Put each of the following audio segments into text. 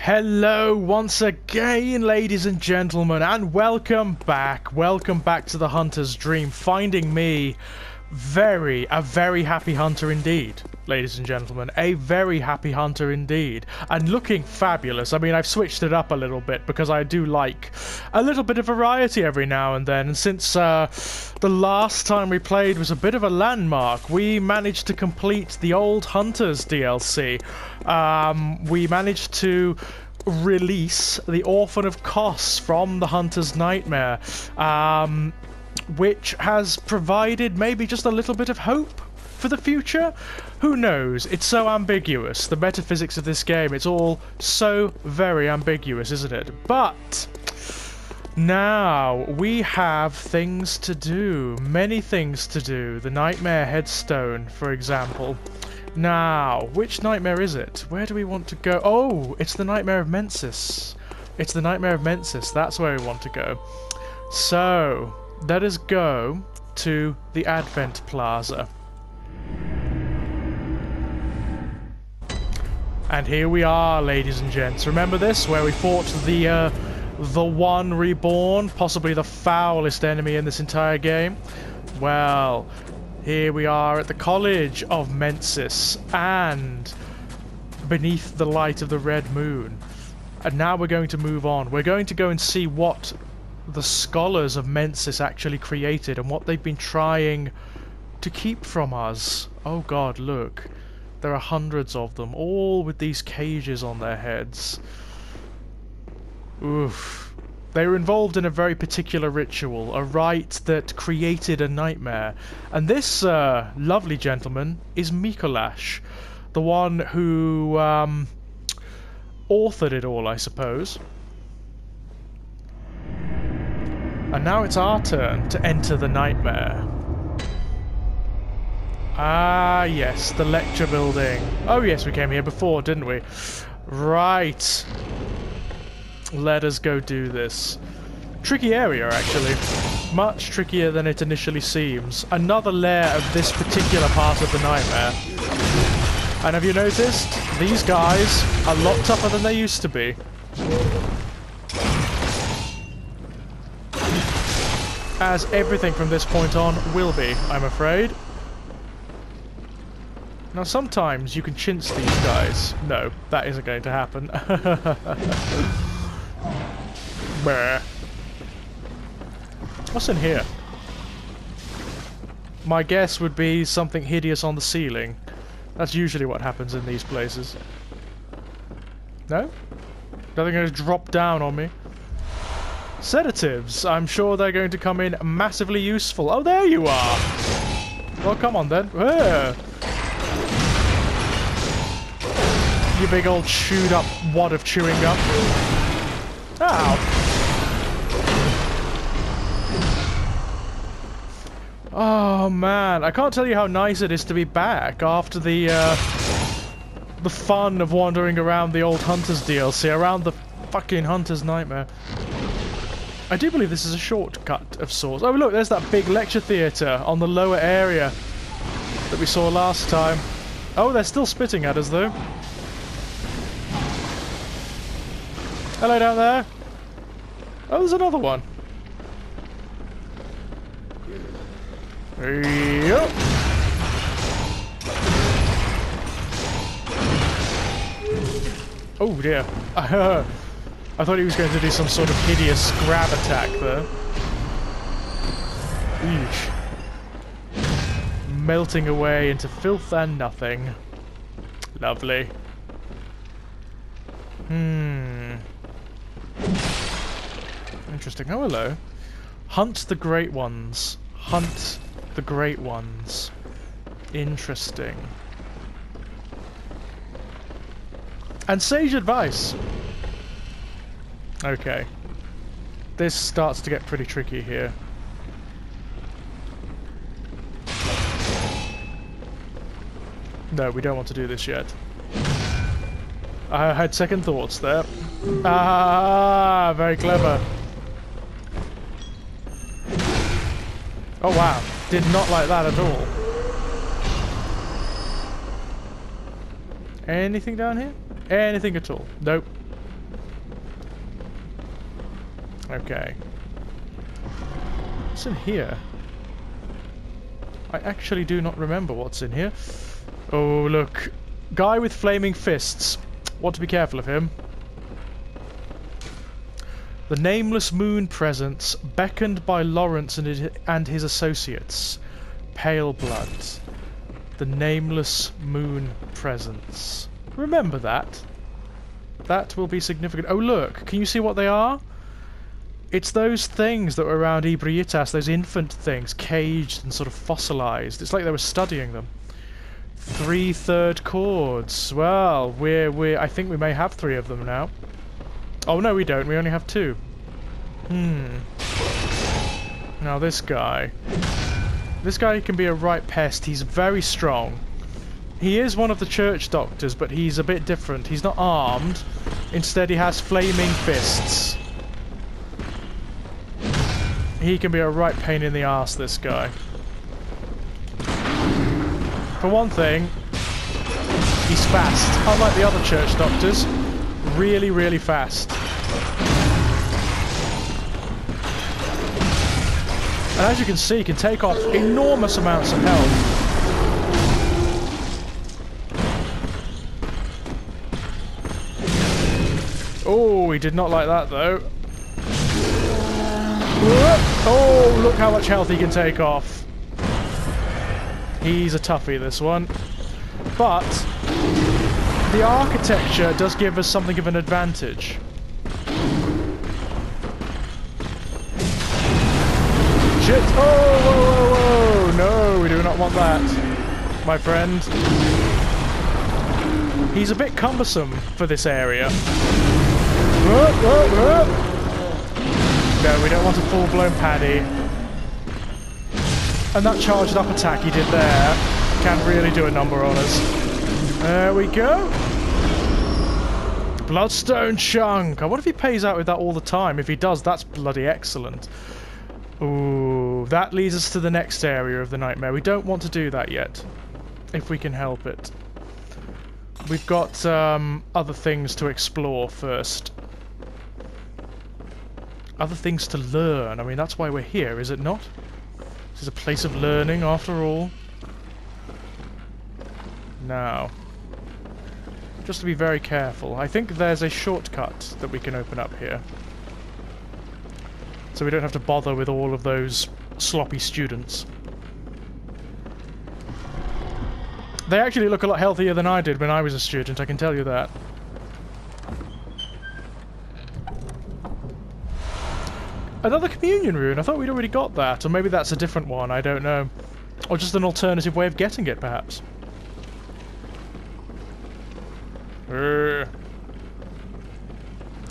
Hello once again, ladies and gentlemen, and welcome back. Welcome back to the Hunter's Dream. Finding me a very happy hunter indeed, ladies and gentlemen. A very happy hunter indeed. And looking fabulous. I mean, I've switched it up a little bit because I do like a little bit of variety every now and then. And since the last time we played was a bit of a landmark, we managed to complete the old Hunters DLC. We managed to release the Orphan of Kos from the Hunter's Nightmare, which has provided maybe just a little bit of hope for the future? Who knows? It's so ambiguous. The metaphysics of this game, it's all so very ambiguous, isn't it? But now we have things to do. Many things to do. The Nightmare Headstone, for example. Now, which nightmare is it? Where do we want to go? Oh, it's the Nightmare of Mensis. It's the Nightmare of Mensis. That's where we want to go. So, let us go to the Advent Plaza. And here we are, ladies and gents. Remember this? Where we fought the One Reborn, possibly the foulest enemy in this entire game? Well, here we are at the College of Mensis, and beneath the light of the red moon. And now we're going to move on. We're going to go and see what the scholars of Mensis actually created and what they've been trying to keep from us. Oh god, look. There are hundreds of them, all with these cages on their heads. Oof. They were involved in a very particular ritual, a rite that created a nightmare. And this lovely gentleman is Mikolash, the one who authored it all, I suppose. And now it's our turn to enter the nightmare. Ah, yes, the lecture building. Oh, yes, we came here before, didn't we? Right. Let us go do this. Tricky area, actually. Much trickier than it initially seems. Another layer of this particular part of the nightmare. And have you noticed? These guys are a lot tougher than they used to be. As everything from this point on will be, I'm afraid. Now sometimes you can chintz these guys. No, that isn't going to happen. Brr. What's in here? My guess would be something hideous on the ceiling. That's usually what happens in these places. No? Nothing going to drop down on me? Sedatives. I'm sure they're going to come in massively useful. Oh, there you are! Well, come on then. You big old chewed up wad of chewing gum. Ow! Oh man, I can't tell you how nice it is to be back after the fun of wandering around the old Hunters DLC, around the fucking Hunter's Nightmare. I do believe this is a shortcut of sorts. Oh look, there's that big lecture theatre on the lower area that we saw last time. Oh, they're still spitting at us though. Hello down there. Oh, there's another one. Yep. Oh dear. I thought he was going to do some sort of hideous grab attack there. Eesh. Melting away into filth and nothing. Lovely. Interesting. Oh, hello. Hunt the Great Ones. Hunt the Great Ones. Interesting. And sage advice. Okay. This starts to get pretty tricky here. No, we don't want to do this yet. I had second thoughts there. Ah, very clever. Oh wow, did not like that at all. Anything down here? Anything at all? Nope. Okay. What's in here? I actually do not remember what's in here. Oh, look. Guy with flaming fists. Want to be careful of him. The Nameless Moon Presence, beckoned by Lawrence and his associates. Pale blood. The Nameless Moon Presence. Remember that. That will be significant. Oh, look. Can you see what they are? It's those things that were around Ebrietas, those infant things, caged and sort of fossilized. It's like they were studying them. 3 third chords. Well, I think we may have 3 of them now. Oh, no, we don't. We only have 2. Now, this guy. This guy can be a right pest. He's very strong. He is one of the church doctors, but he's a bit different. He's not armed. Instead, he has flaming fists. He can be a right pain in the arse, this guy. For one thing, he's fast. Unlike the other church doctors, really, really fast. And as you can see, he can take off enormous amounts of health. Oh, he did not like that, though. Oh, look how much health he can take off. He's a toughie, this one. But the architecture does give us something of an advantage. Shit! Oh, whoa, whoa, whoa! No, we do not want that, my friend. He's a bit cumbersome for this area. Whoa, whoa, whoa. No, we don't want a full-blown paddy. And that charged up attack he did there can really do a number on us. There we go. Bloodstone chunk. I wonder if he pays out with that all the time. If he does, that's bloody excellent. Ooh, that leads us to the next area of the nightmare. We don't want to do that yet, if we can help it. We've got other things to explore first. Other things to learn. I mean, that's why we're here, is it not? This is a place of learning, after all. Now, just to be very careful, I think there's a shortcut that we can open up here. So we don't have to bother with all of those sloppy students. They actually look a lot healthier than I did when I was a student, I can tell you that. Another communion rune. I thought we'd already got that. Or maybe that's a different one. I don't know. Or just an alternative way of getting it, perhaps.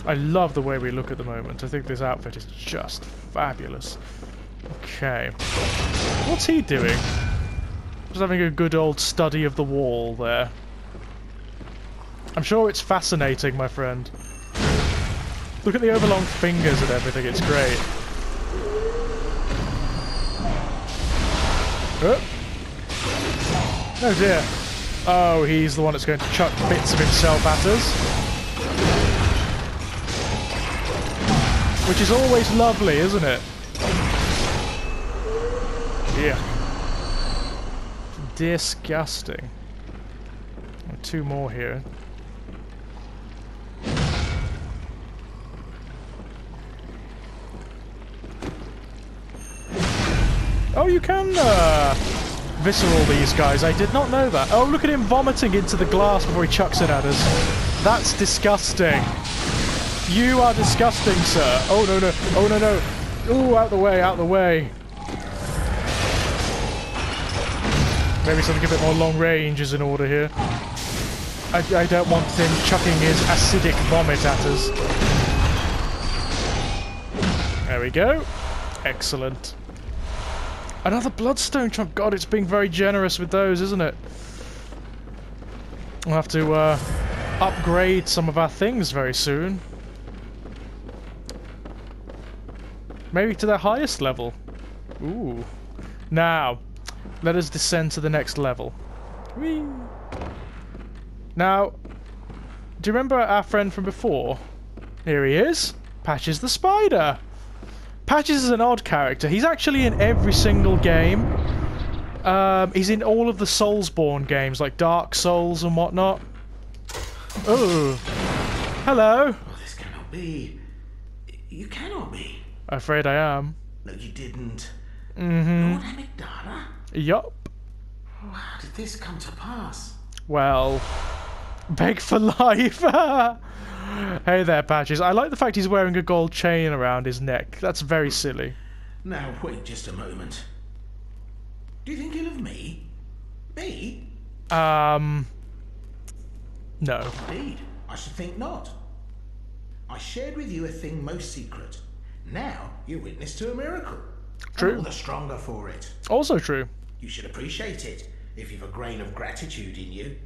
I love the way we look at the moment. I think this outfit is just fabulous. Okay. What's he doing? Just having a good old study of the wall there. I'm sure it's fascinating, my friend. Look at the overlong fingers and everything, it's great. Oh dear. Oh, he's the one that's going to chuck bits of himself at us. Which is always lovely, isn't it? Yeah. Disgusting. 2 more here. Oh, you can visceral these guys. I did not know that. Oh, look at him vomiting into the glass before he chucks it at us. That's disgusting. You are disgusting, sir. Oh, no, no. Oh, no, no. Ooh, out the way, out the way. Maybe something a bit more long range is in order here. I don't want him chucking his acidic vomit at us. There we go. Excellent. Another bloodstone chunk. God, it's being very generous with those, isn't it? We'll have to upgrade some of our things very soon. Maybe to their highest level. Ooh. Now, let us descend to the next level. Whee! Now, do you remember our friend from before? Here he is. Patches the spider. Patches is an odd character. He's actually in every single game. He's in all of the Soulsborne games, like Dark Souls and whatnot. Oh. Hello. Oh, this cannot be. You cannot be. Afraid I am. No, you didn't. Mm-hmm. Lord Amygdala? Yup. Oh, how did this come to pass? Well, beg for life. Hey there, Patches. I like the fact he's wearing a gold chain around his neck. That's very silly. Now, wait just a moment. Do you think ill of me? Me? No. Indeed, I should think not. I shared with you a thing most secret. Now you're witness to a miracle. True. And all the stronger for it. Also true. You should appreciate it if you've a grain of gratitude in you.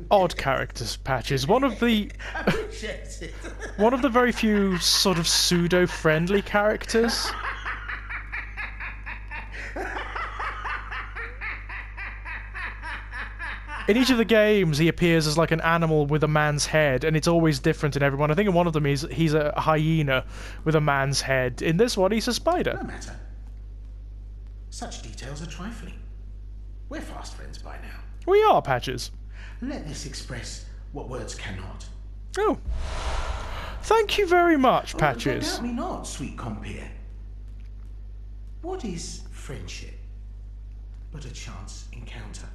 Odd characters, Patches. One of the Appreciate it. one of the very few sort of pseudo-friendly characters. In each of the games, he appears as like an animal with a man's head, and it's always different in everyone. I think in one of them he's a hyena with a man's head. In this one, he's a spider. No matter. Such details are trifling. We're fast friends by now. We are, Patches. Let this express what words cannot. Oh. Thank you very much, Oh, Patches. doubt me not, sweet compeer. What is friendship but a chance encounter?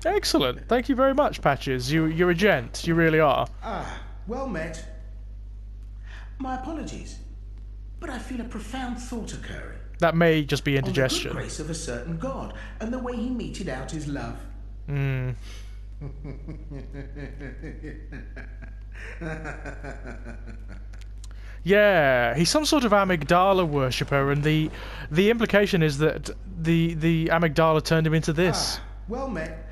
Excellent. Thank you very much, Patches. You're a gent. You really are. Ah, well met. My apologies, but I feel a profound thought occurring. That may just be On the indigestion. good grace of a certain god, and the way he meted out his love. Hmm. Yeah, he's some sort of Amygdala worshipper, and the implication is that the Amygdala turned him into this. Ah, well met.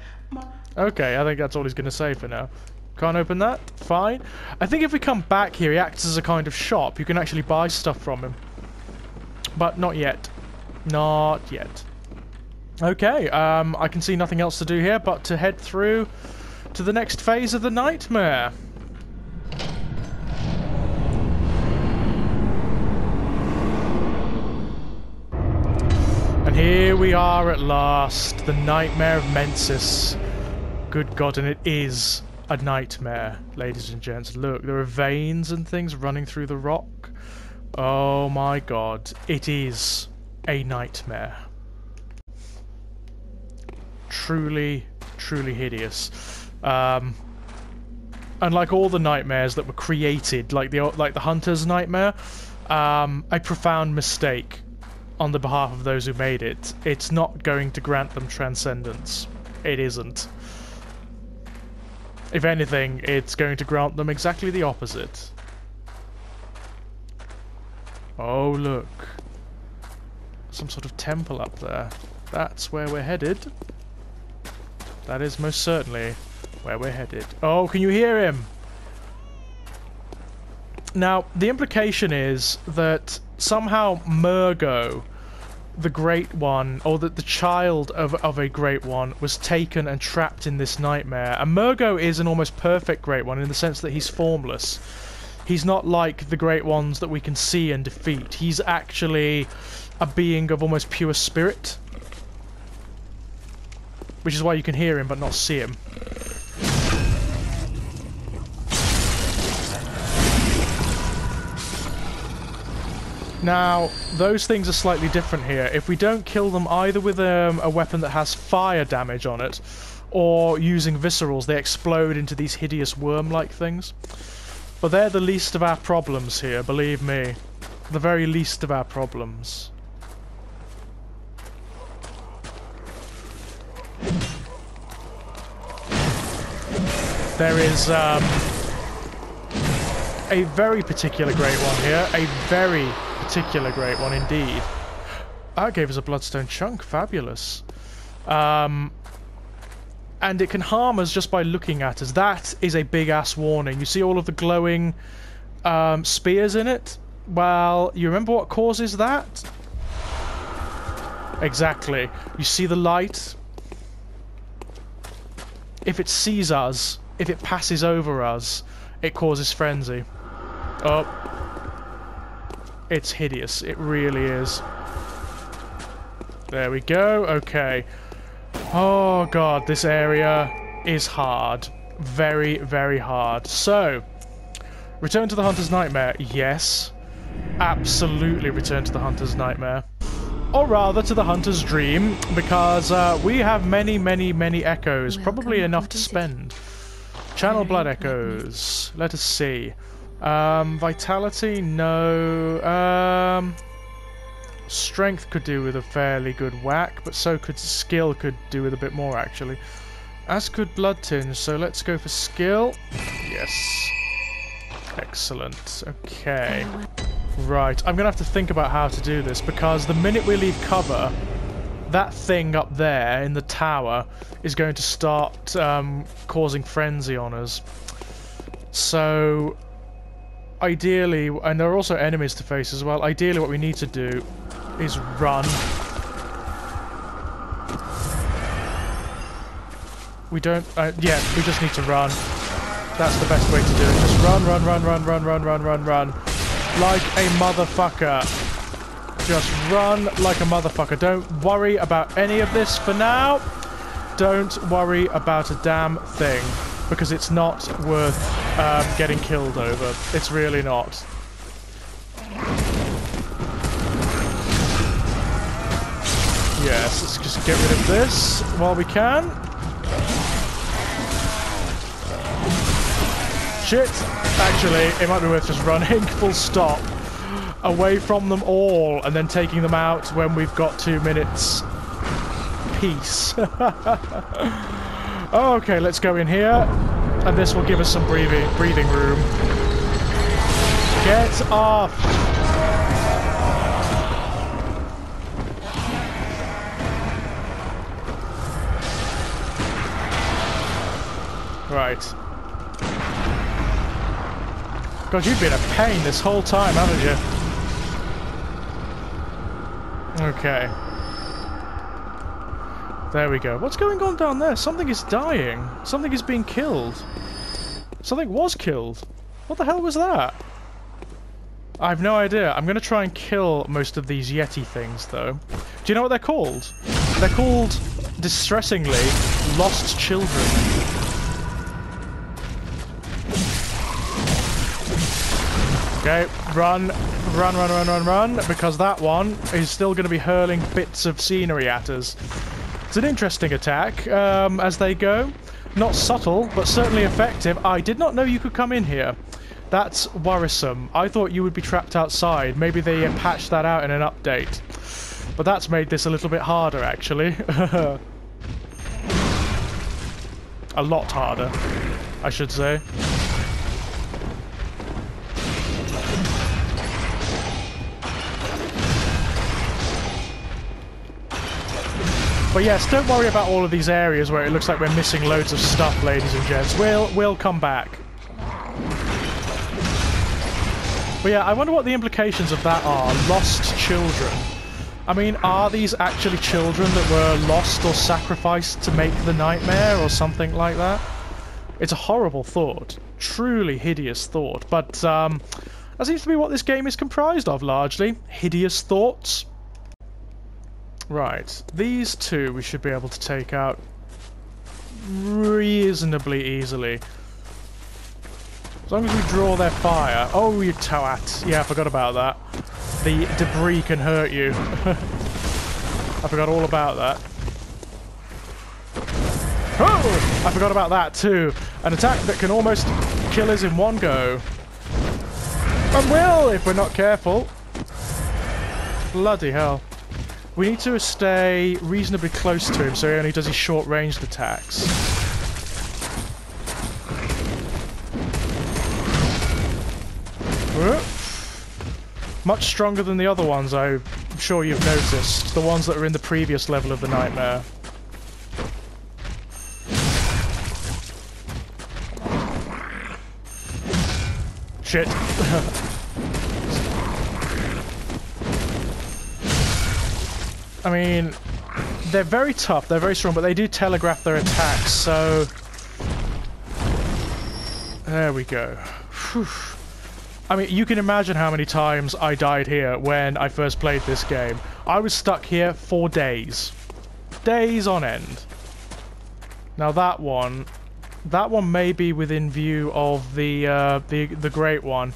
Okay, I think that's all he's going to say for now. Can't open that? Fine. I think if we come back here, he acts as a kind of shop. You can actually buy stuff from him. But not yet. Not yet. Okay, I can see nothing else to do here but to head through to the next phase of the nightmare. And here we are at last, the Nightmare of Mensis. Good God, and it is a nightmare, ladies and gents. Look, there are veins and things running through the rock. Oh my God, it is a nightmare. Truly, truly hideous. Unlike all the nightmares that were created, like the Hunter's Nightmare, a profound mistake on the behalf of those who made it. It's not going to grant them transcendence. It isn't. If anything, it's going to grant them exactly the opposite. Oh, look. Some sort of temple up there. That's where we're headed. That is most certainly where we're headed. Oh, can you hear him? Now, the implication is that somehow Murgo, the Great One, or that the child of a Great One, was taken and trapped in this nightmare. And Murgo is an almost perfect Great One in the sense that he's formless. He's not like the Great Ones that we can see and defeat. He's actually a being of almost pure spirit. Which is why you can hear him but not see him. Now, those things are slightly different here. If we don't kill them either with a weapon that has fire damage on it, or using viscerals, they explode into these hideous worm-like things. But they're the least of our problems here, believe me. The very least of our problems. There is a very particular great one here. A very particular great one indeed. That gave us a bloodstone chunk. Fabulous. And it can harm us just by looking at us. That is a big-ass warning. You see all of the glowing spears in it? Well, you remember what causes that? Exactly. You see the light? If it sees us, if it passes over us, it causes frenzy. Oh. It's hideous. It really is. There we go. Okay. Oh god, this area is hard. Very, very hard. So, return to the Hunter's Nightmare. Yes. Absolutely return to the Hunter's Nightmare. Or rather, to the Hunter's Dream, because we have many, many, many echoes. Probably enough to spend. Channel blood echoes. Let us see. Vitality? No. Strength could do with a fairly good whack, but so could skill could do with a bit more, actually. As could blood tinge, so let's go for skill. Yes. Excellent. Okay. Right, I'm going to have to think about how to do this, because the minute we leave cover, that thing up there in the tower is going to start causing frenzy on us. So, ideally, and there are also enemies to face as well, ideally what we need to do is run. We don't... yeah, we just need to run. That's the best way to do it. Just run, run, run, run, run, run, run, run, run. Like a motherfucker. Just run like a motherfucker. Don't worry about any of this for now. Don't worry about a damn thing. Because it's not worth getting killed over. It's really not. Yes, let's just get rid of this while we can. Shit! Actually, it might be worth just running full stop away from them all and then taking them out when we've got 2 minutes. Peace. Okay, let's go in here, and this will give us some breathing room. Get off! Right. God, you've been a pain this whole time, haven't you? Okay. There we go. What's going on down there? Something is dying. Something is being killed. Something was killed. What the hell was that? I have no idea. I'm going to try and kill most of these Yeti things, though. Do you know what they're called? They're called, distressingly, lost children. Okay, run, run, run, run, run, run, because that one is still going to be hurling bits of scenery at us. It's an interesting attack, as they go. Not subtle, but certainly effective. I did not know you could come in here. That's worrisome. I thought you would be trapped outside. Maybe they patched that out in an update. But that's made this a little bit harder, actually. A lot harder, I should say. But yes, don't worry about all of these areas where it looks like we're missing loads of stuff, ladies and gents. We'll come back. But yeah, I wonder what the implications of that are. Lost children. I mean, are these actually children that were lost or sacrificed to make the nightmare or something like that? It's a horrible thought. Truly hideous thought. But that seems to be what this game is comprised of, largely. Hideous thoughts. Right, these two we should be able to take out reasonably easily. As long as we draw their fire. Oh, you twat. Yeah, I forgot about that. The debris can hurt you. I forgot all about that. Oh! I forgot about that too. An attack that can almost kill us in one go. And will, if we're not careful. Bloody hell. We need to stay reasonably close to him so he only does his short-ranged attacks. Much stronger than the other ones, I'm sure you've noticed. The ones that are in the previous level of the nightmare. Shit. I mean, they're very tough, they're very strong, but they do telegraph their attacks, so... There we go. Whew. I mean, you can imagine how many times I died here when I first played this game. I was stuck here for days. Days on end. Now that one may be within view of the Great One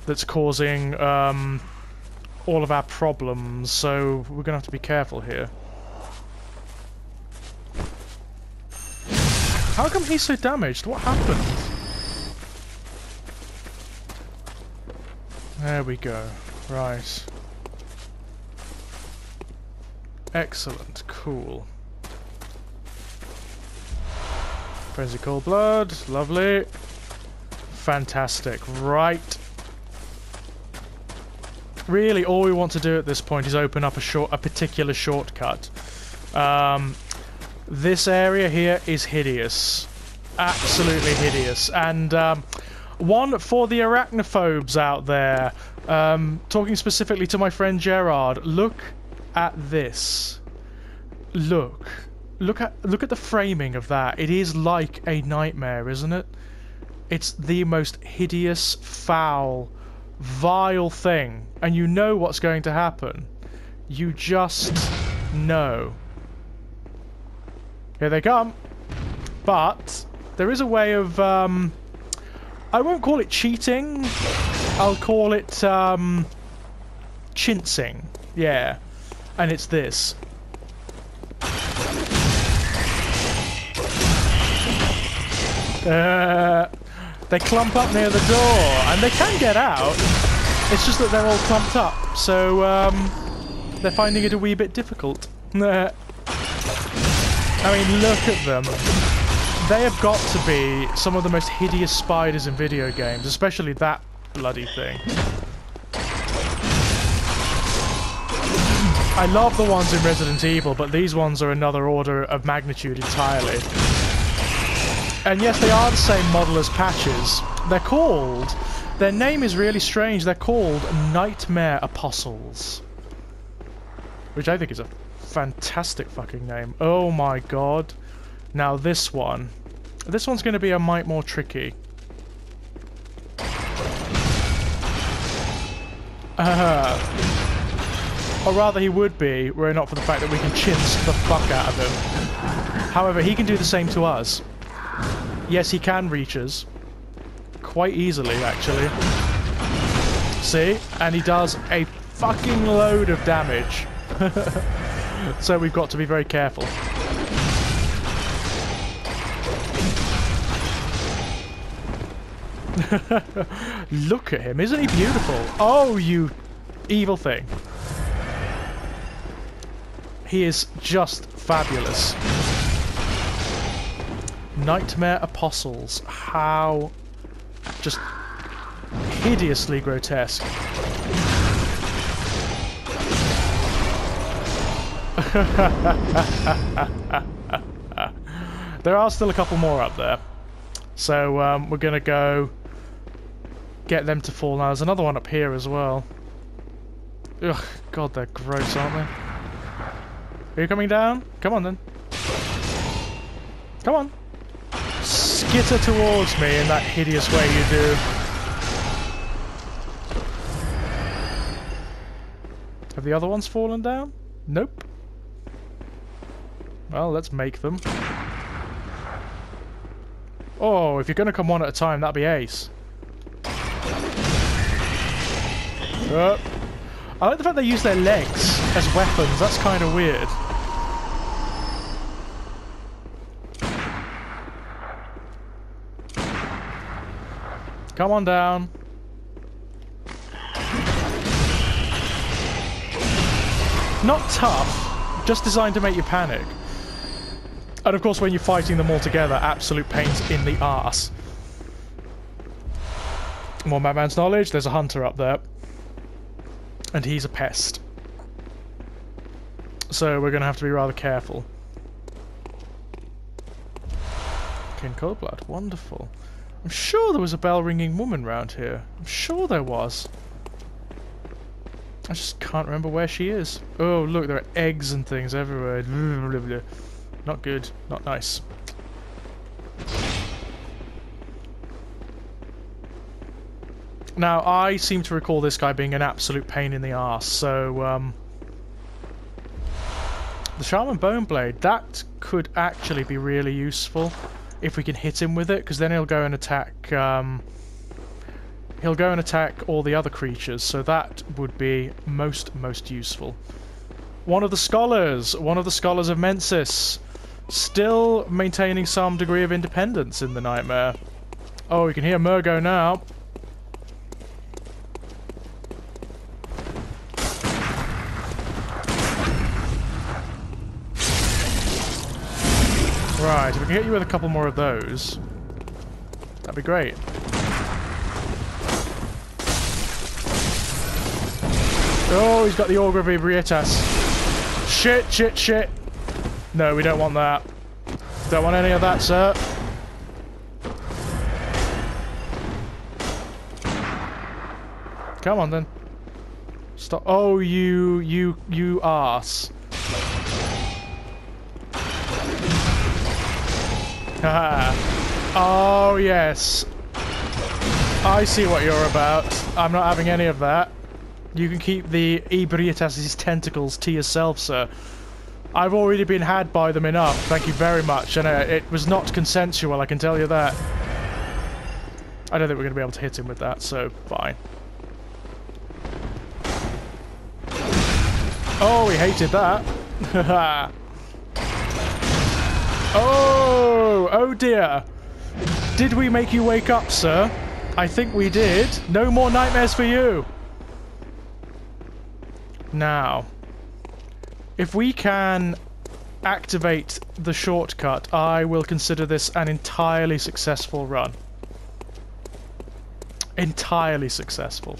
that's causing all of our problems, so we're gonna have to be careful here. How come he's so damaged? What happened? There we go. Right. Excellent. Cool. Frenzy Cold Blood. Lovely. Fantastic. Right. Really, all we want to do at this point is open up a particular shortcut. This area here is hideous. Absolutely hideous. And one for the arachnophobes out there, talking specifically to my friend Gerard, look at this. Look at the framing of that. It is like a nightmare, isn't it? It's the most hideous, foul, vile thing, and you know what's going to happen. You just know. Here they come. But there is a way of I won't call it cheating. I'll call it chincing. Yeah. And it's this. They clump up near the door, and they can get out. It's just that they're all clumped up, so they're finding it a wee bit difficult. I mean, look at them. They have got to be some of the most hideous spiders in video games, especially that bloody thing. I love the ones in Resident Evil, but these ones are another order of magnitude entirely. And yes, they are the same model as Patches. They're called... Their name is really strange. They're called Nightmare Apostles. Which I think is a fantastic fucking name. Oh my god. Now this one. This one's going to be a mite more tricky. Or rather he would be, were it not for the fact that we can chintz the fuck out of him. However, he can do the same to us. Yes, he can reach us. Quite easily, actually. See? And he does a fucking load of damage. So we've got to be very careful. Look at him, isn't he beautiful? Oh, you evil thing. He is just fabulous. Nightmare Apostles. How just hideously grotesque. There are still a couple more up there. So we're going to go get them to fall. Now there's another one up here as well. Ugh, God, they're gross, aren't they? Are you coming down? Come on then. Come on. Skitter towards me in that hideous way you do. Have the other ones fallen down? Nope. Well, let's make them. Oh, if you're going to come one at a time, that'd be ace. I like the fact they use their legs as weapons. That's kind of weird. Come on down. Not tough, just designed to make you panic. And of course when you're fighting them all together, absolute pains in the arse. More Madman's knowledge, there's a hunter up there. And he's a pest. So we're going to have to be rather careful. King Coldblood, wonderful. I'm sure there was a bell-ringing woman round here. I'm sure there was. I just can't remember where she is. Oh, look, there are eggs and things everywhere. Not good. Not nice. Now, I seem to recall this guy being an absolute pain in the arse, so, the Shaman Bone Blade, that could actually be really useful if we can hit him with it, because then he'll go and attack, all the other creatures, so that would be most useful. One of the scholars of Mensis, still maintaining some degree of independence in the nightmare. Oh, we can hear Murgo now. Right, if we can get you with a couple more of those, that'd be great. Oh, he's got the Augur of Ebrietas. Shit. No, we don't want that. Don't want any of that, sir. Come on, then. Stop. Oh, you arse. Haha. Oh, yes. I see what you're about. I'm not having any of that. You can keep the Ebrietas' tentacles to yourself, sir. I've already been had by them enough, thank you very much, and it was not consensual, I can tell you that. I don't think we're going to be able to hit him with that, so fine. Oh, he hated that. Oh dear. Did we make you wake up, sir? I think we did. No more nightmares for you. Now, if we can activate the shortcut, I will consider this an entirely successful run. Entirely successful.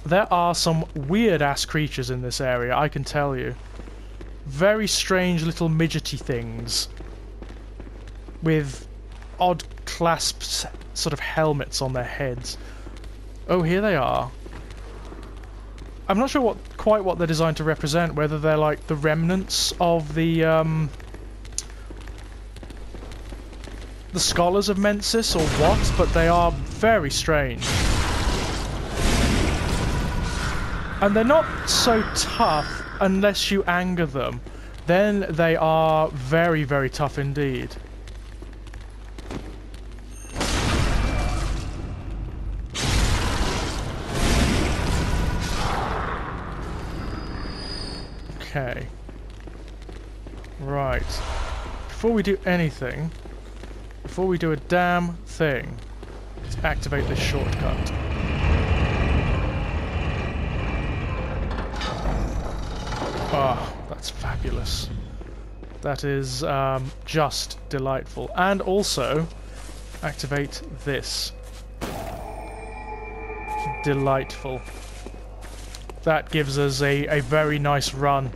There are some weird-ass creatures in this area, I can tell you. Very strange little midgety things with odd clasped sort of helmets on their heads. Oh, here they are. I'm not sure quite what they're designed to represent, whether they're like the remnants of the scholars of Mensis or what, but they are very strange. And they're not so tough unless you anger them. Then they are very, very tough indeed. Okay. Right. Before we do anything, before we do a damn thing, let's activate this shortcut. Oh, that's fabulous. That is just delightful. And also, activate this. Delightful. That gives us a very nice run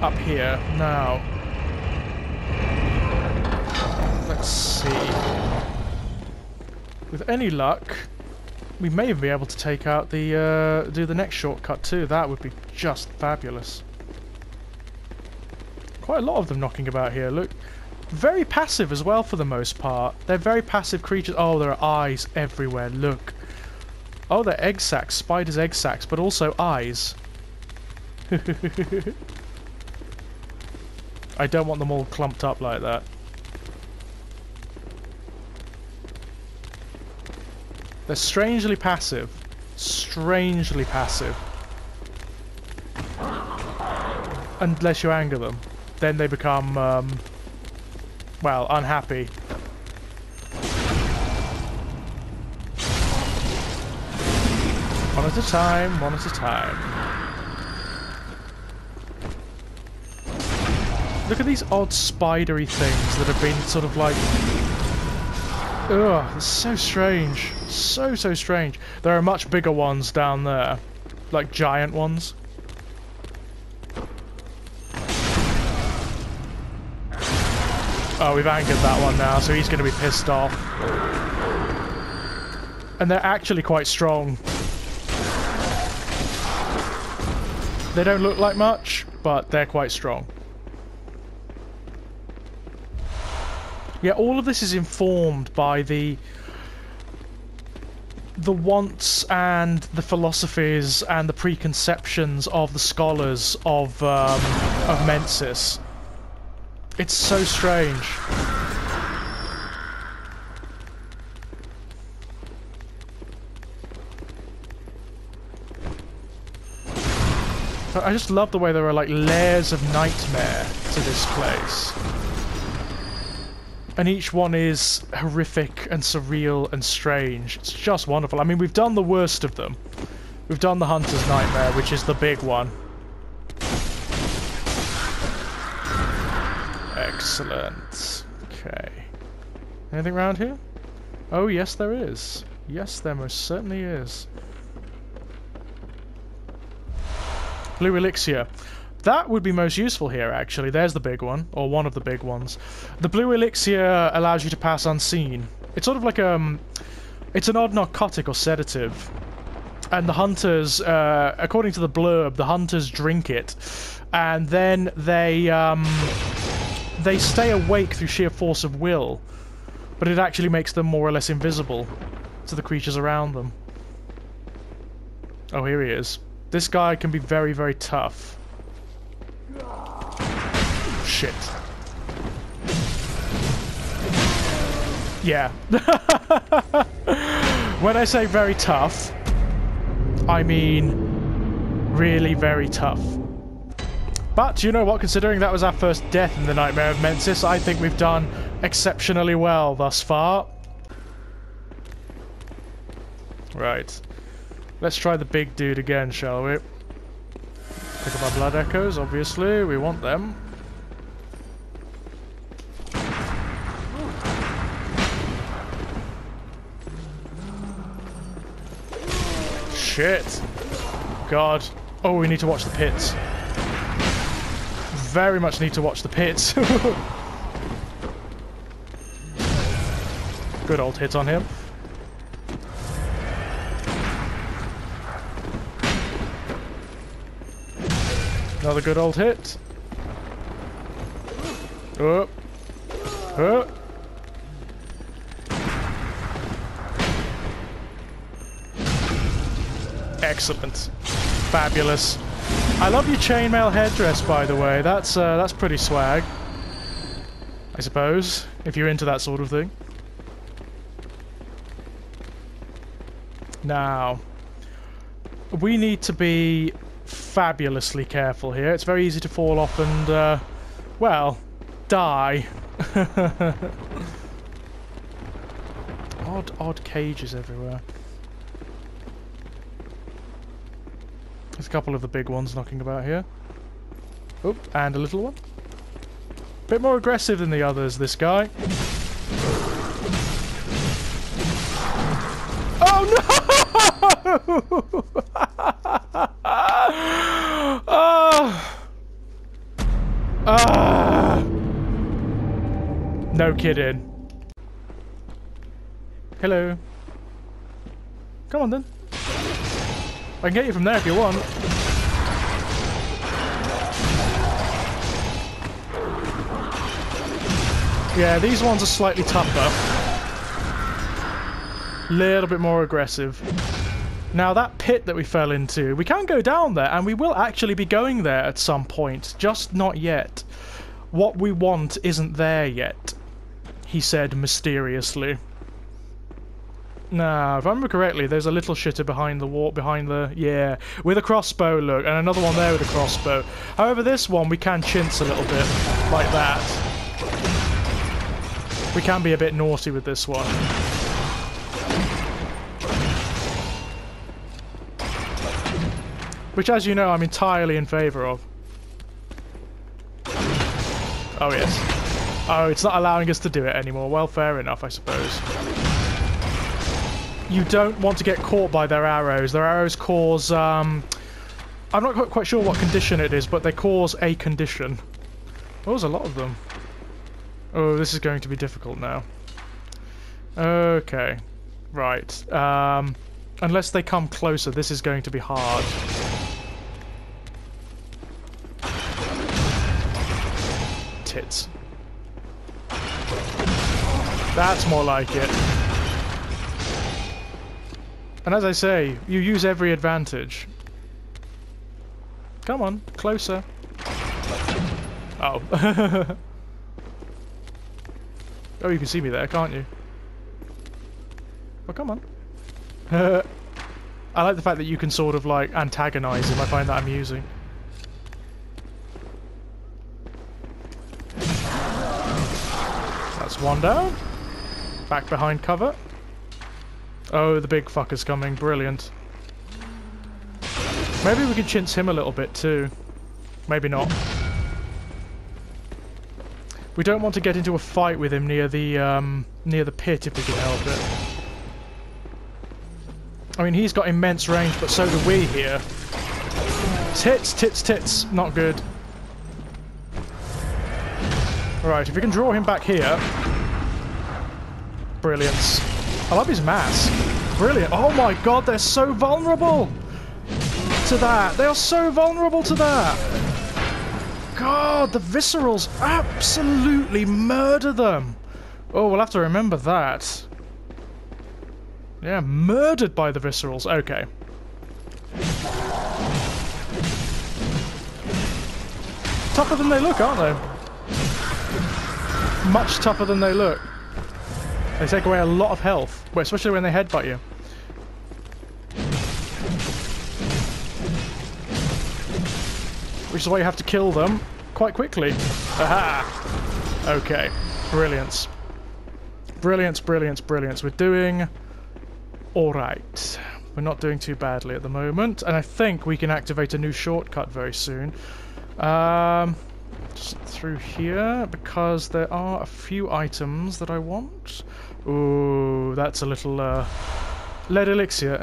up here. Now, let's see. With any luck, we may even be able to take out the do the next shortcut too. That would be just fabulous. Quite a lot of them knocking about here. Look, very passive as well for the most part. They're very passive creatures. Oh, there are eyes everywhere. Look. Oh, they're egg sacs, spiders' egg sacs, but also eyes. I don't want them all clumped up like that. They're strangely passive. Strangely passive. Unless you anger them. Then they become, well, unhappy. One at a time, one at a time. Look at these odd spidery things that have been sort of like... Ugh, it's so strange. So strange. There are much bigger ones down there. Like giant ones. Oh, we've angered that one now, so he's going to be pissed off. And they're actually quite strong. They don't look like much, but they're quite strong. Yeah, all of this is informed by the the wants and the philosophies and the preconceptions of the scholars of Mensis. It's so strange. I just love the way there are like layers of nightmare to this place. And each one is horrific and surreal and strange. It's just wonderful. I mean, we've done the worst of them. We've done the Hunter's Nightmare, which is the big one. Excellent. Okay. Anything around here? Oh, yes there is. Yes, there most certainly is. Blue Elixir. That would be most useful here, actually. There's the big one, or one of the big ones. The Blue Elixir allows you to pass unseen. It's sort of like it's an odd narcotic or sedative. And the hunters, according to the blurb, the hunters drink it, and then they stay awake through sheer force of will, but it actually makes them more or less invisible to the creatures around them. Oh, here he is. This guy can be very, very tough. Shit. Yeah. When I say very tough, I mean really very tough. But you know what, considering that was our first death in the Nightmare of Mensis, I think we've done exceptionally well thus far. Right. Let's try the big dude again, shall we? Pick up our blood echoes, obviously. We want them. Shit. God. Oh, we need to watch the pits. Very much need to watch the pits. Good old hit on him. Another good old hit. Oh. Oh. Excellent. Fabulous. I love your chainmail headdress, by the way. That's pretty swag. I suppose, if you're into that sort of thing. Now, we need to be fabulously careful here. It's very easy to fall off and, well, die. Odd cages everywhere. There's a couple of the big ones knocking about here. Oh, and a little one. Bit more aggressive than the others, this guy. Oh no! No kidding. Hello. Come on then. I can get you from there if you want. Yeah, these ones are slightly tougher. Little bit more aggressive. Now that pit that we fell into, we can go down there, and we will actually be going there at some point, just not yet. What we want isn't there yet, he said mysteriously. Now, if I remember correctly, there's a little shitter behind the wall, yeah, with a crossbow, look, and another one there with a crossbow. However, this one, we can chintz a little bit, like that. We can be a bit naughty with this one. Which, as you know, I'm entirely in favour of. Oh, yes. Oh, it's not allowing us to do it anymore. Well, fair enough, I suppose. You don't want to get caught by their arrows. Their arrows cause, I'm not quite sure what condition it is, but they cause a condition. Oh, there's a lot of them. Oh, this is going to be difficult now. Okay. Right. Unless they come closer, this is going to be hard. Tits. That's more like it. And as I say, you use every advantage. Come on, closer. Oh. Oh, you can see me there, can't you? Oh, come on. I like the fact that you can sort of like antagonize him. I find that amusing. That's one down. Back behind cover. Oh, the big fucker's coming. Brilliant. Maybe we could chintz him a little bit too. Maybe not. We don't want to get into a fight with him near the pit if we can help it. I mean, he's got immense range, but so do we here. Tits, tits, tits. Not good. Right, if we can draw him back here. Brilliant. I love his mask. Brilliant. Oh my god, they're so vulnerable to that. They are so vulnerable to that. God, the viscerals absolutely murder them. Oh, we'll have to remember that. Yeah, murdered by the viscerals. Okay. Tougher than they look, aren't they? Much tougher than they look. They take away a lot of health, especially when they headbutt you. Which is why you have to kill them quite quickly. Aha! Okay. Brilliance. Brilliance, brilliance, brilliance. We're doing alright. We're not doing too badly at the moment. And I think we can activate a new shortcut very soon. Just through here, because there are a few items that I want. Ooh, that's a little lead elixir.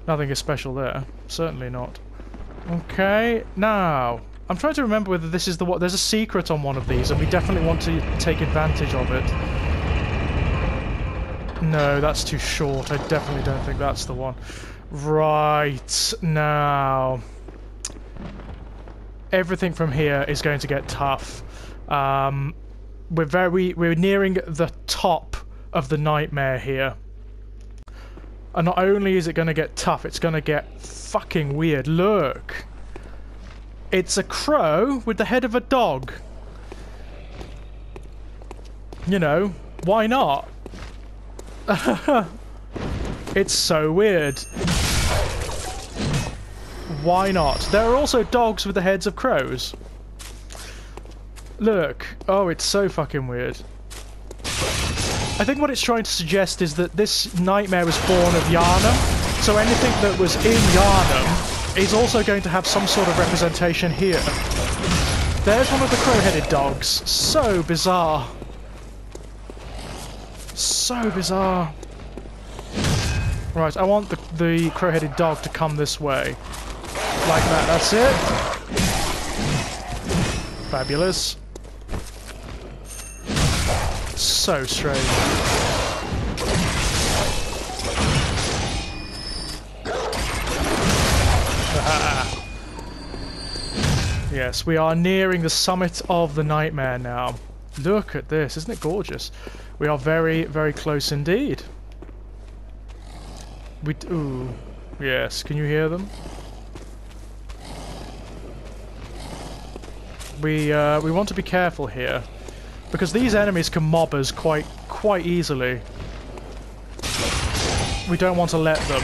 Nothing is special there. Certainly not. Okay, now I'm trying to remember whether this is the what. There's a secret on one of these, and we definitely want to take advantage of it. No, that's too short. I definitely don't think that's the one. Right, now everything from here is going to get tough. We're nearing the top of the nightmare here. And not only is it going to get tough, it's going to get fucking weird. Look. It's a crow with the head of a dog. You know, why not? It's so weird. Why not? There are also dogs with the heads of crows. Look. Oh, it's so fucking weird. I think what it's trying to suggest is that this nightmare was born of Yharnam, so anything that was in Yharnam is also going to have some sort of representation here. There's one of the crow-headed dogs. So bizarre. So bizarre. Right, I want the crow-headed dog to come this way. Like that, that's it. Fabulous. So strange. Yes, we are nearing the summit of the nightmare now. Look at this, isn't it gorgeous? We are very, very close indeed. Ooh, yes, can you hear them? We want to be careful here, because these enemies can mob us quite easily. We don't want to let them.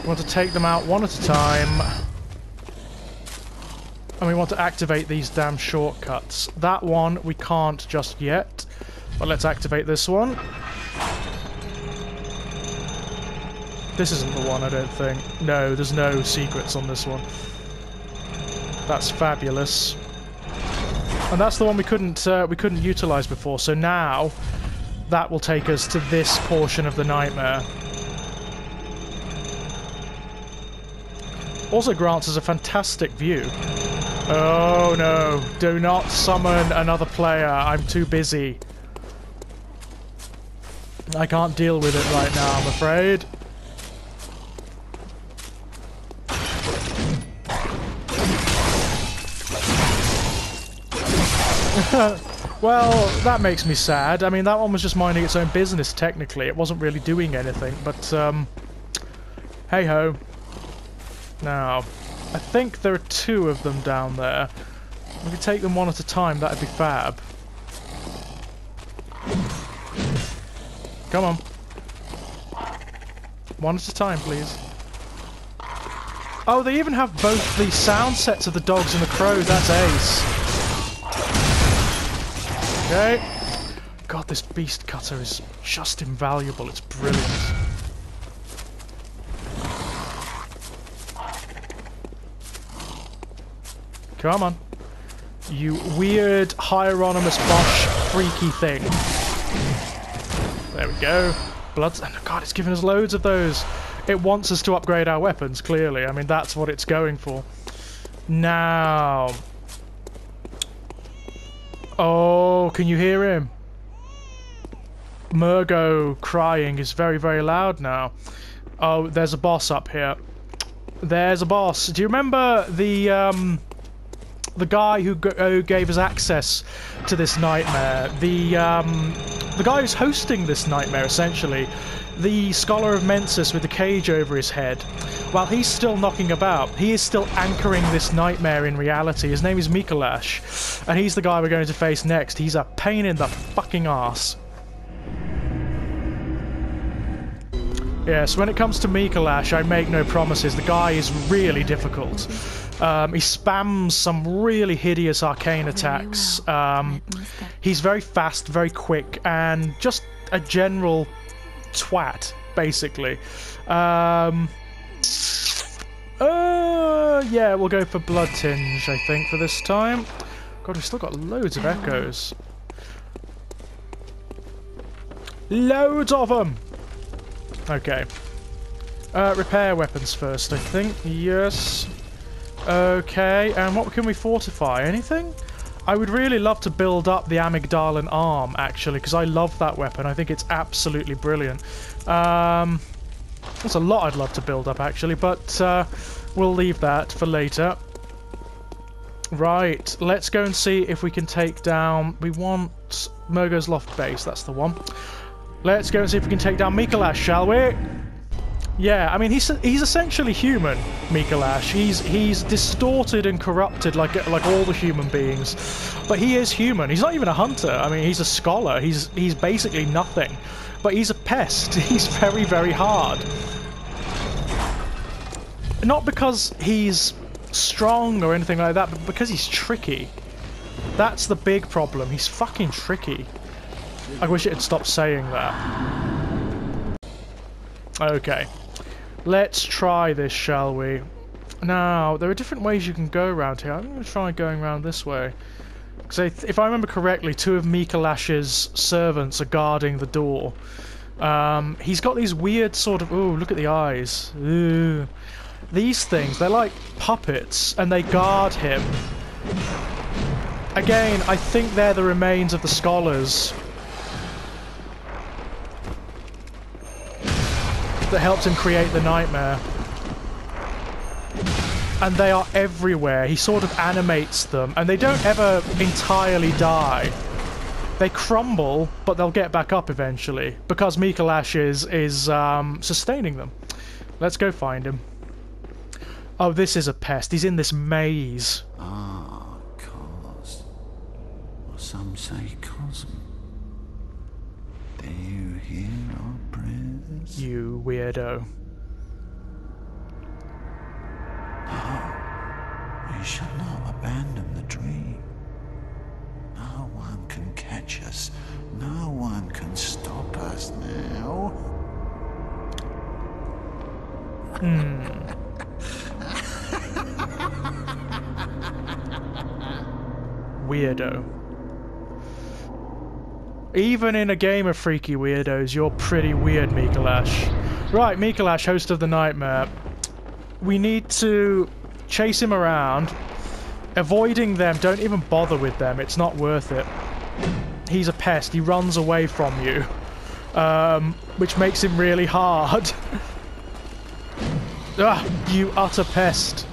We want to take them out one at a time. And we want to activate these damn shortcuts. That one we can't just yet, but let's activate this one. This isn't the one, I don't think. No, there's no secrets on this one. That's fabulous. And that's the one we couldn't utilize before, so now that will take us to this portion of the nightmare. Also grants us a fantastic view. Oh no, do not summon another player, I'm too busy. I can't deal with it right now, I'm afraid. Well, that makes me sad. I mean, that one was just minding its own business, technically. It wasn't really doing anything, but, hey-ho. Now, I think there are 2 of them down there. If we take them one at a time, that'd be fab. Come on. One at a time, please. Oh, they even have both the sound sets of the dogs and the crows. That's ace. Okay. God, this beast cutter is just invaluable. It's brilliant. Come on. You weird Hieronymus Bosch freaky thing. There we go. Bloods. And God, it's giving us loads of those. It wants us to upgrade our weapons, clearly. I mean, that's what it's going for. Now. Oh, can you hear him? Murgo crying is very, very loud now. Oh, there's a boss up here. There's a boss. Do you remember the guy who gave us access to this nightmare? The guy who's hosting this nightmare, essentially. The Scholar of Mensis with the cage over his head. While he's still knocking about, he is still anchoring this nightmare in reality. His name is Mikolash, and he's the guy we're going to face next. He's a pain in the fucking arse. Yeah, so when it comes to Mikolash, I make no promises. The guy is really difficult. He spams some really hideous arcane attacks. He's very fast, very quick, and just a general twat, basically. Yeah, we'll go for Blood Tinge, I think, for this time. God, we've still got loads of echoes. Loads of them! Okay. Repair weapons first, I think. Yes. Okay, and what can we fortify? Anything? I would really love to build up the Amygdalan arm, actually, because I love that weapon. I think it's absolutely brilliant. There's a lot I'd love to build up, actually, but we'll leave that for later. Right, let's go and see if we can take down... We want Murgo's Loft Base, that's the one. Let's go and see if we can take down Mikolash, shall we? Yeah, I mean, he's essentially human, Mikolash. He's distorted and corrupted like all the human beings. But he is human. He's not even a hunter. I mean, he's a scholar. He's basically nothing. But he's a pest. He's very, very hard. Not because he's strong or anything like that, but because he's tricky. That's the big problem. He's fucking tricky. I wish it had stopped saying that. Okay. Let's try this, shall we? Now, there are different ways you can go around here. I'm going to try going around this way. Because if I remember correctly, 2 of Mikolash's servants are guarding the door. He's got these weird sort of... Ooh, look at the eyes. Ooh. These things, they're like puppets, and they guard him. Again, I think they're the remains of the scholars that helped him create the nightmare. And they are everywhere. He sort of animates them, and they don't ever entirely die. They crumble, but they'll get back up eventually, because Mikolash is sustaining them. Let's go find him. Oh, this is a pest. He's in this maze. Ah, cause. Or some say cosm. Do you hear our prayers? You weirdo. No, we shall not abandon the dream. No one can catch us. No one can stop us now. Weirdo. Even in a game of freaky weirdos, you're pretty weird, Mikolash. Right, Mikolash, host of the nightmare. We need to chase him around. Avoiding them, don't even bother with them, it's not worth it. He's a pest, he runs away from you. Which makes him really hard. Ah, you utter pest.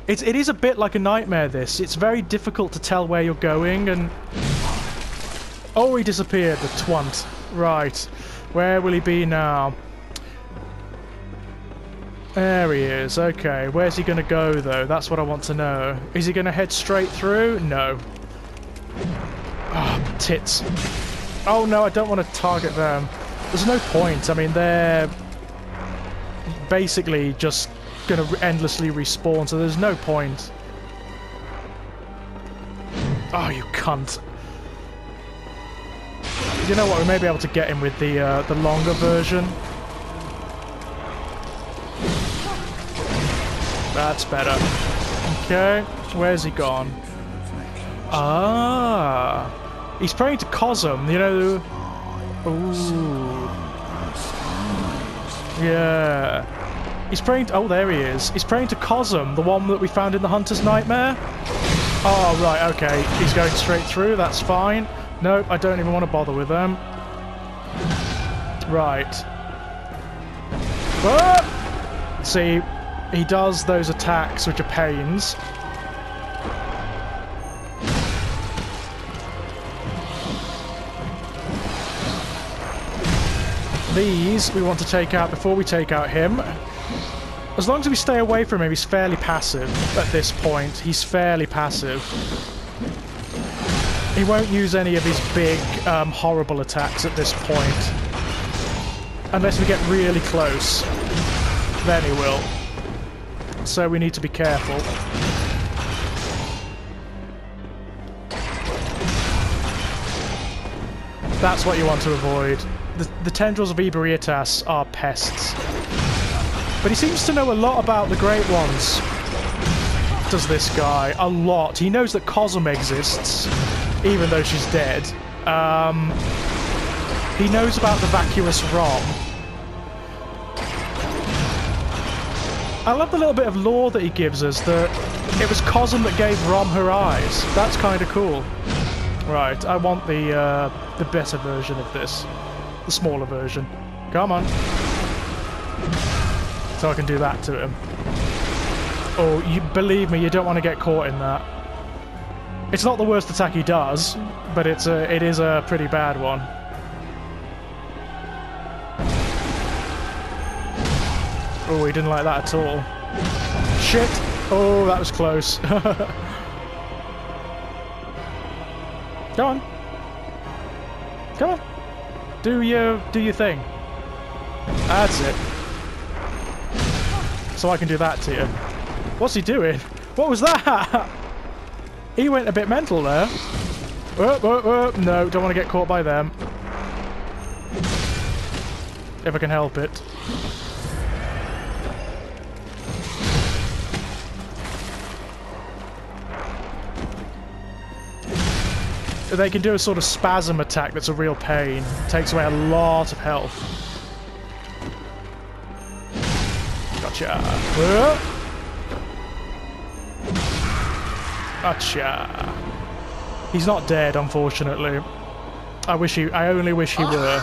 It is a bit like a nightmare, this. It's very difficult to tell where you're going, and... Oh, he disappeared, the twant. Right. Where will he be now? There he is. Okay, where's he going to go, though? That's what I want to know. Is he going to head straight through? No. Oh, tits. Oh, no, I don't want to target them. There's no point. I mean, they're basically just going to endlessly respawn, so there's no point. Oh, you cunt. You know what? We may be able to get him with the longer version. That's better. Okay, where's he gone? Ah, he's praying to Cosm, you know. Ooh. Yeah. He's praying to, oh, there he is. He's praying to Cosm, the one that we found in the Hunter's Nightmare. Oh, right, okay. He's going straight through, that's fine. Nope, I don't even want to bother with them. Right. Ah! See, he does those attacks, which are pains. These we want to take out before we take out him. As long as we stay away from him, he's fairly passive at this point. He's fairly passive. He won't use any of his big, horrible attacks at this point. Unless we get really close. Then he will. So we need to be careful. That's what you want to avoid. The tendrils of Ebrietas are pests. But he seems to know a lot about the Great Ones. Does this guy? A lot. He knows that Cosm exists, even though she's dead. He knows about the vacuous Rom. I love the little bit of lore that he gives us, that it was Cosm that gave Rom her eyes. That's kind of cool. Right, I want the better version of this. The smaller version. Come on. So I can do that to him. Oh, you believe me, you don't want to get caught in that. It's not the worst attack he does, but it is a pretty bad one. Oh, he didn't like that at all. Shit! Oh, that was close. Go on. Come on. Do your thing. That's it. So I can do that to you. What's he doing? What was that? He went a bit mental there. No, don't want to get caught by them. If I can help it. They can do a sort of spasm attack that's a real pain. Takes away a lot of health. Gotcha. Gotcha. He's not dead, unfortunately. I only wish he were.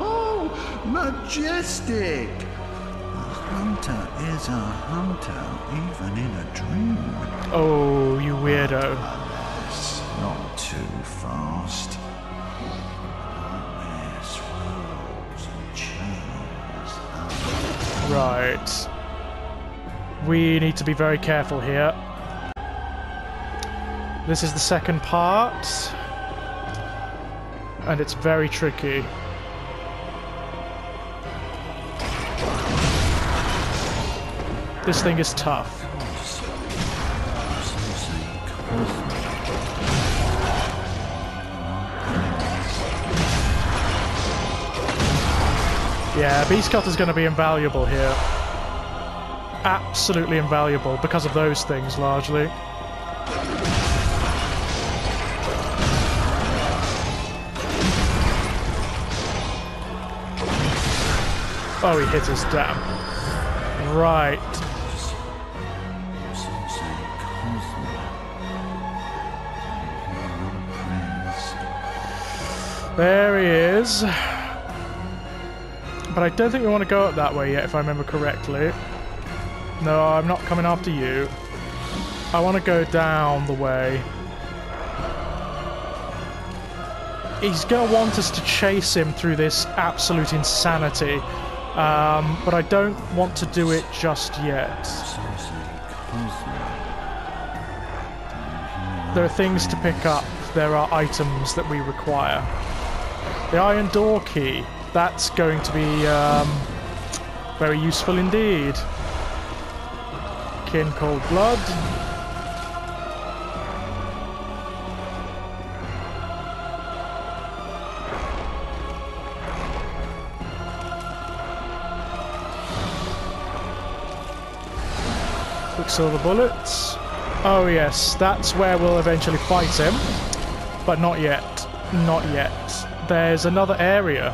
Oh, majestic! A hunter is a hunter, even in a dream. Oh, you weirdo. Not too fast. Nightmares, swirls and chills. Right. We need to be very careful here. This is the second part. And it's very tricky. This thing is tough. Yeah, Beast Cutter's going to be invaluable here. Absolutely invaluable because of those things, largely. Oh, he hit us, damn. Right. There he is. But I don't think we want to go up that way yet, if I remember correctly. No, I'm not coming after you. I want to go down the way. He's going to want us to chase him through this absolute insanity. But I don't want to do it just yet. There are things to pick up. There are items that we require. The iron door key. That's going to be very useful indeed. Kin cold blood. Quicksilver bullets. Oh yes, that's where we'll eventually fight him. But not yet. Not yet. There's another area.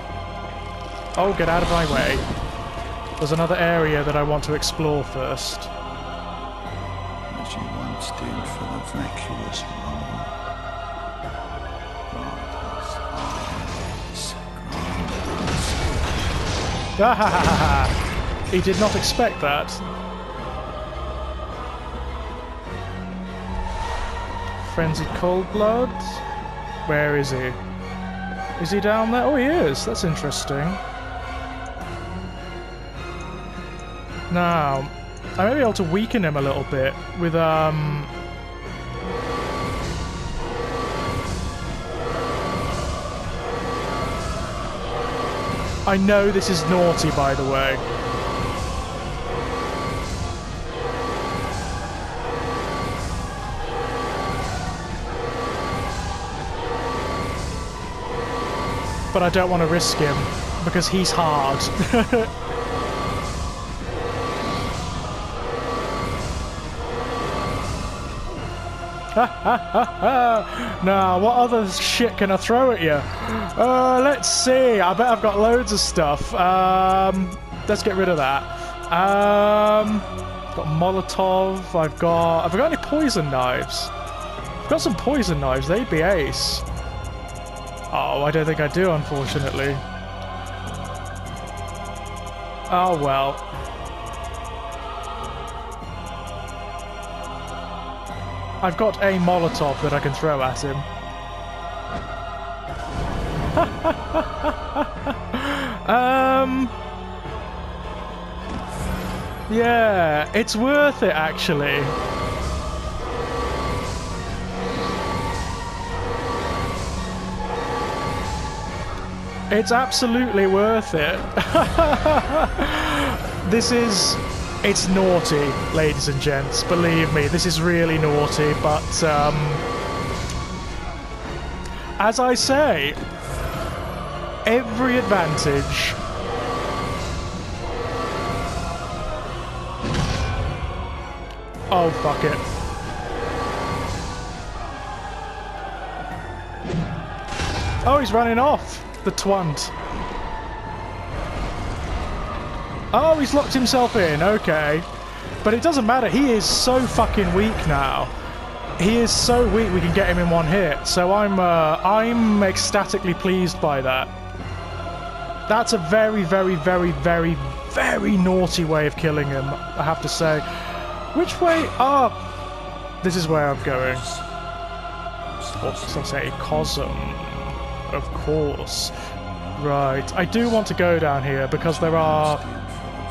Oh, get out of my way. There's another area that I want to explore first. As you once did for the vacuous Rome. Ah ha ha ha ha! He did not expect that. Frenzied cold blood. Where is he? Is he down there? Oh, he is. That's interesting. Now, I may be able to weaken him a little bit with I know this is naughty, by the way. But I don't want to risk him, because he's hard. Now, what other shit can I throw at you? Let's see. I bet I've got loads of stuff. Let's get rid of that. Got Molotov. Have I got any poison knives? I've got some poison knives. They'd be ace. Oh, I don't think I do, unfortunately. Oh, well. I've got a Molotov that I can throw at him. Yeah, it's worth it, actually. It's absolutely worth it. It's naughty, ladies and gents. Believe me, this is really naughty, but, as I say, every advantage. Oh, fuck it. Oh, he's running off. The twant. Oh, he's locked himself in. Okay. But it doesn't matter. He is so fucking weak now. He is so weak we can get him in one hit. So I'm ecstatically pleased by that. That's a very, very, very, very, very naughty way of killing him, I have to say. Which way? Oh, this is where I'm going. What's I say? Cosm. Of course. Right. I do want to go down here because there are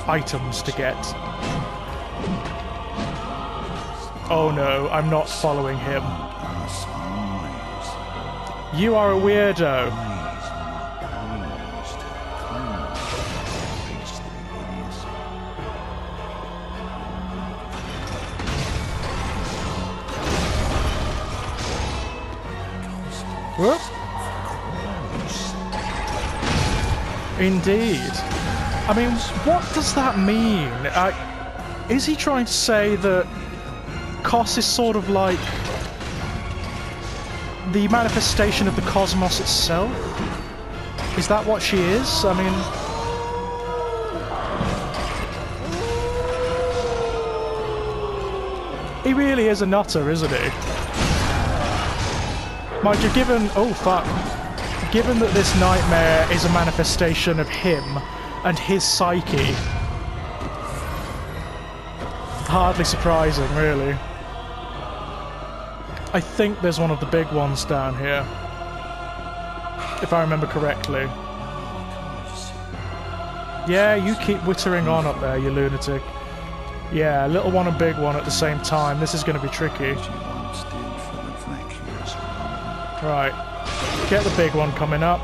items to get. Oh no, I'm not following him. You are a weirdo. Whoop. Indeed. I mean, what does that mean? Is he trying to say that Kos is sort of like the manifestation of the cosmos itself? Is that what she is? I mean... He really is a nutter, isn't he? Mind you, given... Oh, fuck. Given that this nightmare is a manifestation of him and his psyche... hardly surprising, really. I think there's one of the big ones down here, if I remember correctly. Yeah, you keep whittering on up there, you lunatic. Yeah, little one and big one at the same time. This is going to be tricky. Right. Get the big one coming up.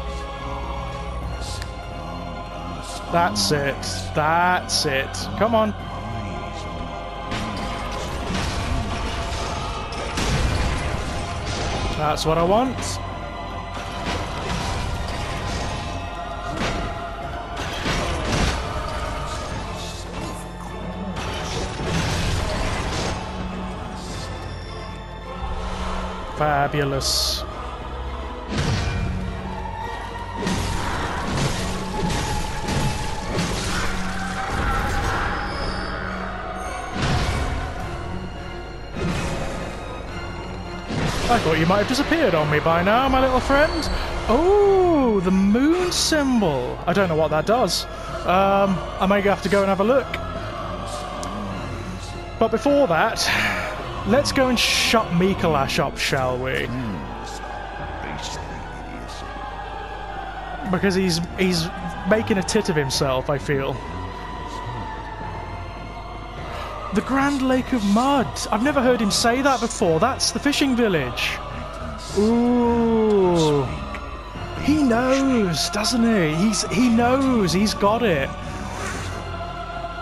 That's it. That's it. Come on. That's what I want. Fabulous. I thought you might have disappeared on me by now, my little friend. Oh, the moon symbol. I don't know what that does. I may have to go and have a look. But before that, let's go and shut Mikolash up, shall we? Because he's making a tit of himself, I feel. The Grand Lake of Mud. I've never heard him say that before. That's the fishing village. Ooh. He knows, doesn't he? He knows. He's got it.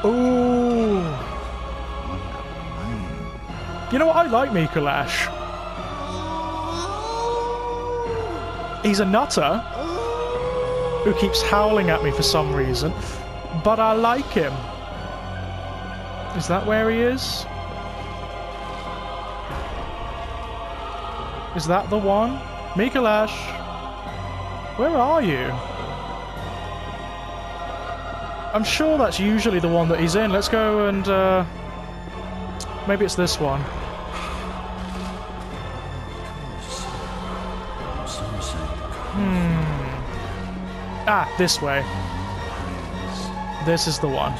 Ooh. You know what? I like Mikolash. He's a nutter who keeps howling at me for some reason, but I like him. Is that where he is? Is that the one? Mikolash! Where are you? I'm sure that's usually the one that he's in. Let's go and... maybe it's this one. Ah, this way. This is the one.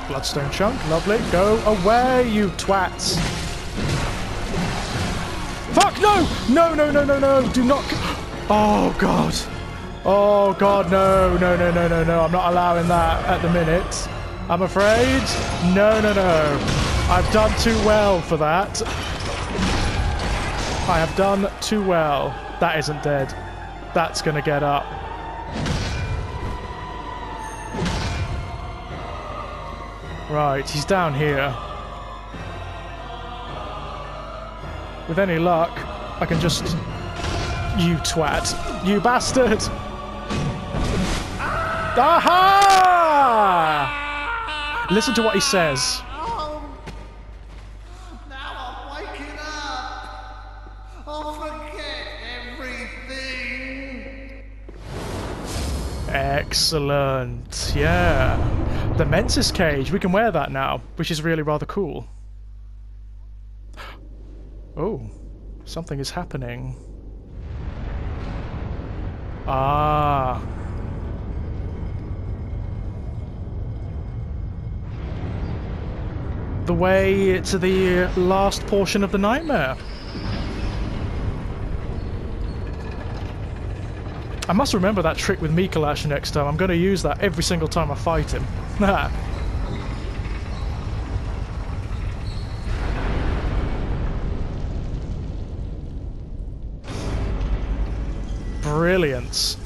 Bloodstone chunk, lovely. Go away, you twats! Fuck, no! No, no, no, no, no! Do not... Oh, God. Oh, God, no, no, no, no, no, no. I'm not allowing that at the minute. I'm afraid. No, no, no. I've done too well for that. I have done too well. That isn't dead. That's gonna get up. Right, he's down here. With any luck, I can just... You twat. You bastard! Aha! Listen to what he says. Now I'm waking up. I'll forget everything. Excellent. Yeah. The Mensis cage. We can wear that now, which is really rather cool. Oh. Something is happening. Ah. The way to the last portion of the nightmare. I must remember that trick with Mikolash next time. I'm going to use that every single time I fight him. Brilliance.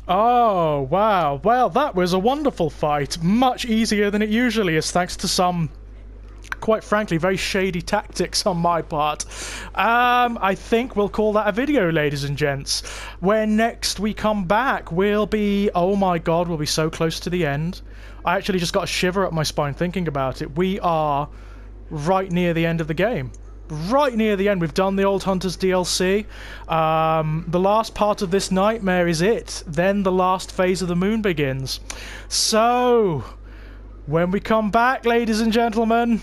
Oh, wow. Well, that was a wonderful fight. Much easier than it usually is, thanks to some, quite frankly, very shady tactics on my part. I think we'll call that a video, ladies and gents. When next we come back, we'll be... Oh my god, we'll be so close to the end. I actually just got a shiver up my spine thinking about it. We are right near the end of the game. Right near the end. We've done the Old Hunters DLC. The last part of this nightmare is it. Then the last phase of the moon begins. So, when we come back, ladies and gentlemen...